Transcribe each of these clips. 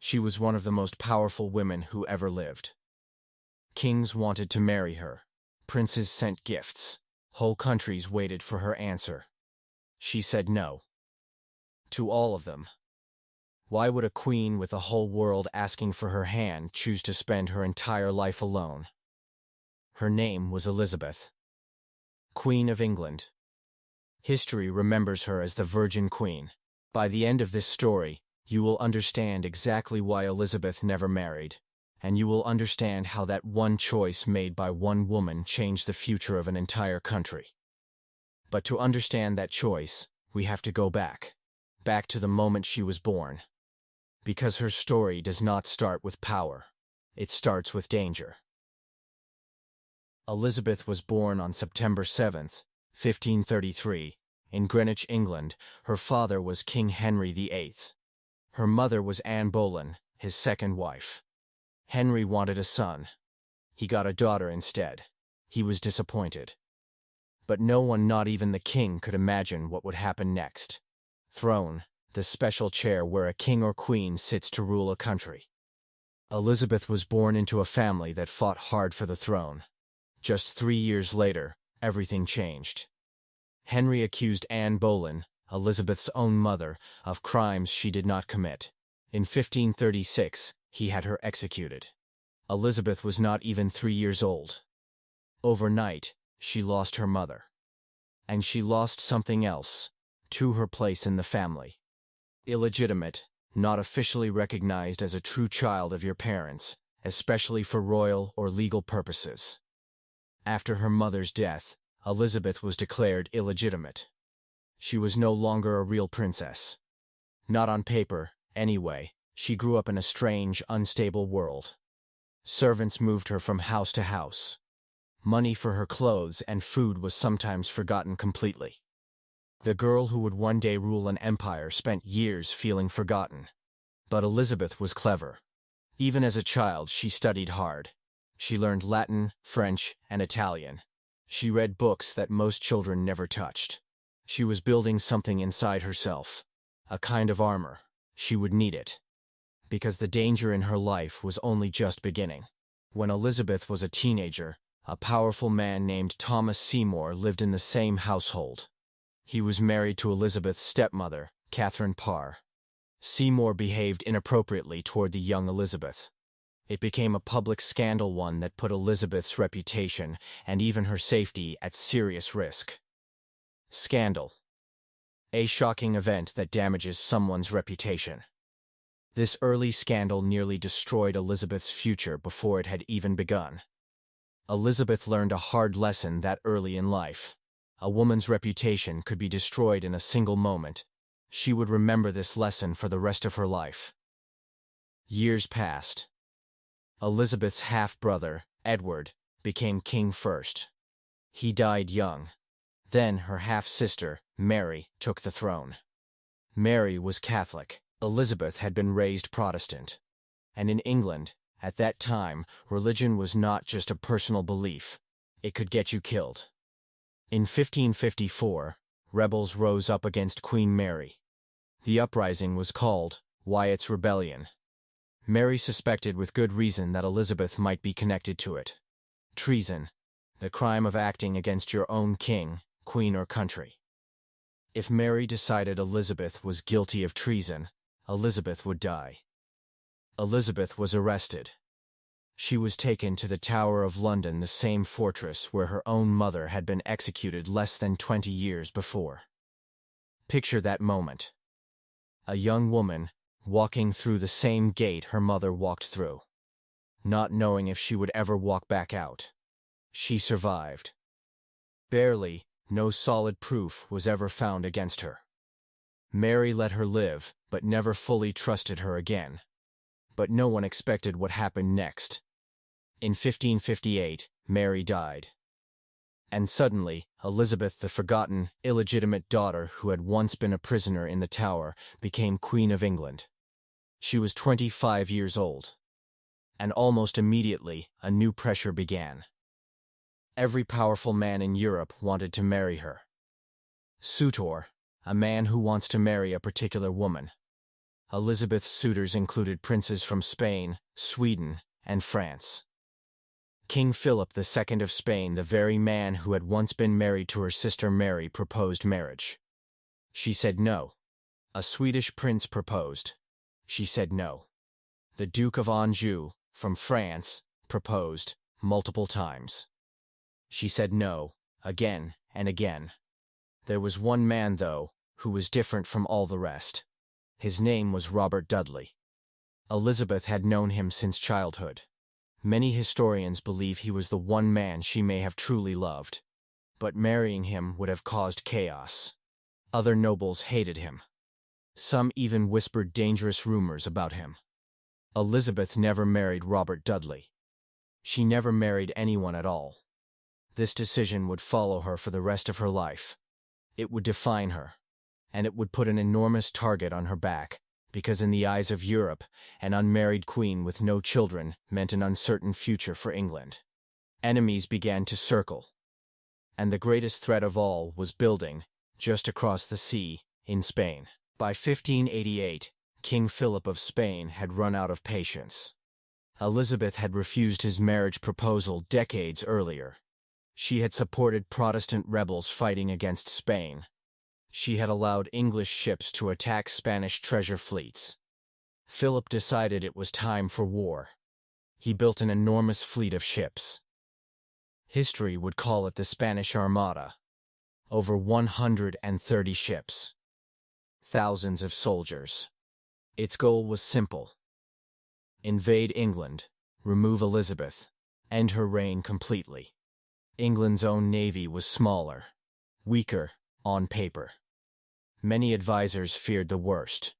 She was one of the most powerful women who ever lived. Kings wanted to marry her. Princes sent gifts. Whole countries waited for her answer. She said no. To all of them. Why would a queen with a whole world asking for her hand choose to spend her entire life alone? Her name was Elizabeth, Queen of England. History remembers her as the Virgin Queen. By the end of this story, you will understand exactly why Elizabeth never married, and you will understand how that one choice made by one woman changed the future of an entire country. But to understand that choice, we have to go back to the moment she was born. Because her story does not start with power, it starts with danger. Elizabeth was born on September 7th, 1533, in Greenwich, England. Her father was King Henry VIII. Her mother was Anne Boleyn, his second wife. Henry wanted a son. He got a daughter instead. He was disappointed. But no one, not even the king, could imagine what would happen next. Throne, the special chair where a king or queen sits to rule a country. Elizabeth was born into a family that fought hard for the throne. Just 3 years later, everything changed. Henry accused Anne Boleyn, Elizabeth's own mother, of crimes she did not commit. In 1536, he had her executed. Elizabeth was not even 3 years old. Overnight, she lost her mother. And she lost something else, too, her place in the family. Illegitimate, not officially recognized as a true child of your parents, especially for royal or legal purposes. After her mother's death, Elizabeth was declared illegitimate. She was no longer a real princess. Not on paper, anyway. She grew up in a strange, unstable world. Servants moved her from house to house. Money for her clothes and food was sometimes forgotten completely. The girl who would one day rule an empire spent years feeling forgotten. But Elizabeth was clever. Even as a child, she studied hard. She learned Latin, French, and Italian. She read books that most children never touched. She was building something inside herself, a kind of armor. She would need it, because the danger in her life was only just beginning. When Elizabeth was a teenager, a powerful man named Thomas Seymour lived in the same household. He was married to Elizabeth's stepmother, Catherine Parr. Seymour behaved inappropriately toward the young Elizabeth. It became a public scandal, one that put Elizabeth's reputation and even her safety at serious risk. Scandal. A shocking event that damages someone's reputation. This early scandal nearly destroyed Elizabeth's future before it had even begun. Elizabeth learned a hard lesson that early in life. A woman's reputation could be destroyed in a single moment. She would remember this lesson for the rest of her life. Years passed. Elizabeth's half-brother, Edward, became king first. He died young. Then her half-sister, Mary, took the throne. Mary was Catholic. Elizabeth had been raised Protestant. And in England, at that time, religion was not just a personal belief. It could get you killed. In 1554, rebels rose up against Queen Mary. The uprising was called Wyatt's Rebellion. Mary suspected with good reason that Elizabeth might be connected to it. Treason, the crime of acting against your own king, queen, or country. If Mary decided Elizabeth was guilty of treason, Elizabeth would die. Elizabeth was arrested. She was taken to the Tower of London, the same fortress where her own mother had been executed less than 20 years before. Picture that moment. A young woman, walking through the same gate her mother walked through, not knowing if she would ever walk back out. She survived. Barely, no solid proof was ever found against her. Mary let her live, but never fully trusted her again. But no one expected what happened next. In 1558, Mary died. And suddenly, Elizabeth, the forgotten, illegitimate daughter who had once been a prisoner in the Tower, became Queen of England. She was 25 years old. And almost immediately, a new pressure began. Every powerful man in Europe wanted to marry her. Suitor, a man who wants to marry a particular woman. Elizabeth's suitors included princes from Spain, Sweden, and France. King Philip II of Spain, the very man who had once been married to her sister Mary, proposed marriage. She said no. A Swedish prince proposed. She said no. The Duke of Anjou, from France, proposed multiple times. She said no, again and again. There was one man, though, who was different from all the rest. His name was Robert Dudley. Elizabeth had known him since childhood. Many historians believe he was the one man she may have truly loved. But marrying him would have caused chaos. Other nobles hated him. Some even whispered dangerous rumors about him. Elizabeth never married Robert Dudley. She never married anyone at all. This decision would follow her for the rest of her life. It would define her, and it would put an enormous target on her back, because in the eyes of Europe, an unmarried queen with no children meant an uncertain future for England. Enemies began to circle, and the greatest threat of all was building, just across the sea, in Spain. By 1588, King Philip of Spain had run out of patience. Elizabeth had refused his marriage proposal decades earlier. She had supported Protestant rebels fighting against Spain. She had allowed English ships to attack Spanish treasure fleets. Philip decided it was time for war. He built an enormous fleet of ships. History would call it the Spanish Armada. Over 130 ships. Thousands of soldiers. Its goal was simple: invade England, remove Elizabeth, end her reign completely. England's own navy was smaller, weaker, on paper. Many advisors feared the worst.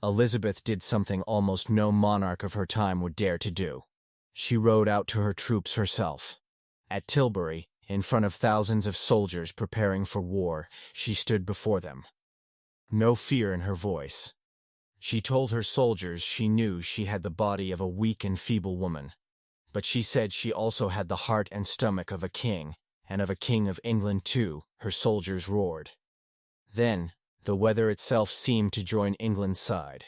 Elizabeth did something almost no monarch of her time would dare to do. She rode out to her troops herself. At Tilbury, in front of thousands of soldiers preparing for war, she stood before them. No fear in her voice. She told her soldiers she knew she had the body of a weak and feeble woman, but she said she also had the heart and stomach of a king, and of a king of England too, her soldiers roared. Then, the weather itself seemed to join England's side.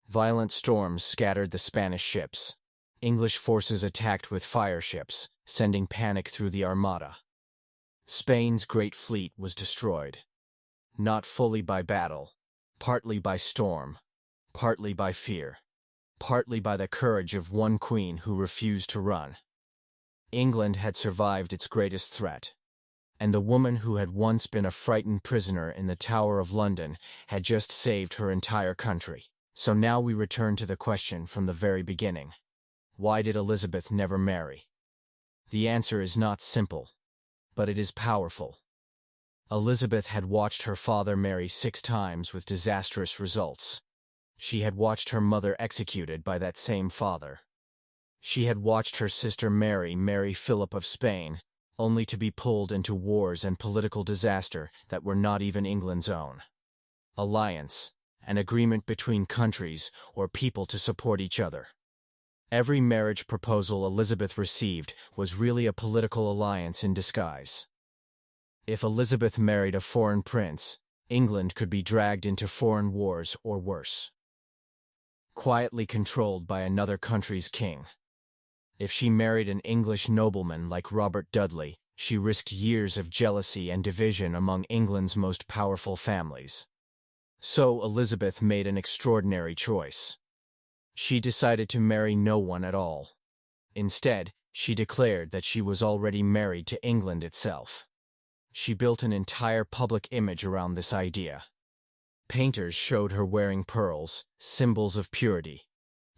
Violent storms scattered the Spanish ships. English forces attacked with fire ships, sending panic through the Armada. Spain's great fleet was destroyed. Not fully by battle, partly by storm, partly by fear, partly by the courage of one queen who refused to run. England had survived its greatest threat, and the woman who had once been a frightened prisoner in the Tower of London had just saved her entire country. So now we return to the question from the very beginning. Why did Elizabeth never marry? The answer is not simple, but it is powerful. Elizabeth had watched her father marry 6 times with disastrous results. She had watched her mother executed by that same father. She had watched her sister Mary marry Philip of Spain, only to be pulled into wars and political disaster that were not even England's own. Alliance, an agreement between countries or people to support each other. Every marriage proposal Elizabeth received was really a political alliance in disguise. If Elizabeth married a foreign prince, England could be dragged into foreign wars or worse. Quietly controlled by another country's king. If she married an English nobleman like Robert Dudley, she risked years of jealousy and division among England's most powerful families. So Elizabeth made an extraordinary choice. She decided to marry no one at all. Instead, she declared that she was already married to England itself. She built an entire public image around this idea. Painters showed her wearing pearls, symbols of purity.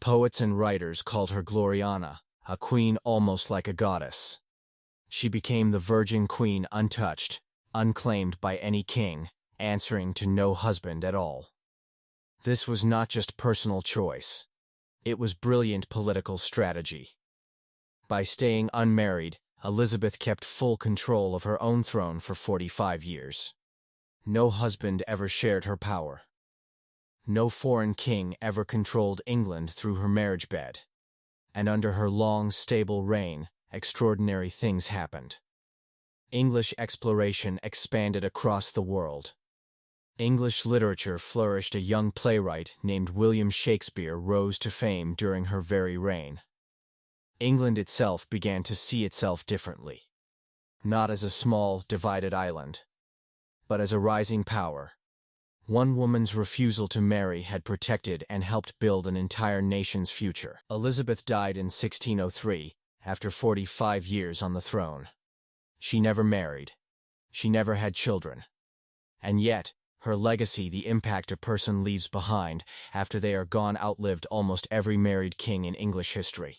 Poets and writers called her Gloriana, a queen almost like a goddess. She became the virgin queen, untouched, unclaimed by any king, answering to no husband at all. This was not just personal choice. It was brilliant political strategy. By staying unmarried, Elizabeth kept full control of her own throne for 45 years. No husband ever shared her power. No foreign king ever controlled England through her marriage bed. And under her long, stable reign, extraordinary things happened. English exploration expanded across the world. English literature flourished. A young playwright named William Shakespeare rose to fame during her very reign. England itself began to see itself differently, not as a small, divided island, but as a rising power. One woman's refusal to marry had protected and helped build an entire nation's future. Elizabeth died in 1603, after 45 years on the throne. She never married. She never had children. And yet, her legacy, the impact a person leaves behind after they are gone, outlived almost every married king in English history.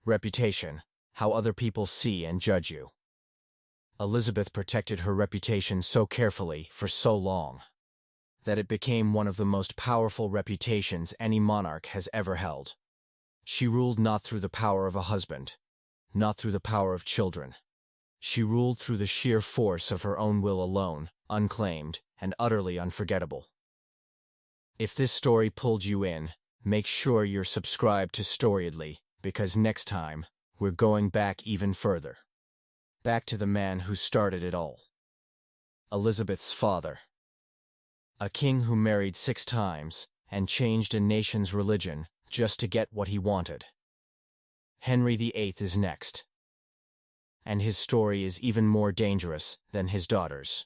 Reputation: how other people see and judge you. Elizabeth protected her reputation so carefully for so long that it became one of the most powerful reputations any monarch has ever held. She ruled not through the power of a husband, not through the power of children. She ruled through the sheer force of her own will alone, unclaimed and utterly unforgettable. If this story pulled you in, make sure you're subscribed to Storyedly, because next time, we're going back even further. Back to the man who started it all. Elizabeth's father. A king who married 6 times and changed a nation's religion just to get what he wanted. Henry VIII is next. And his story is even more dangerous than his daughter's.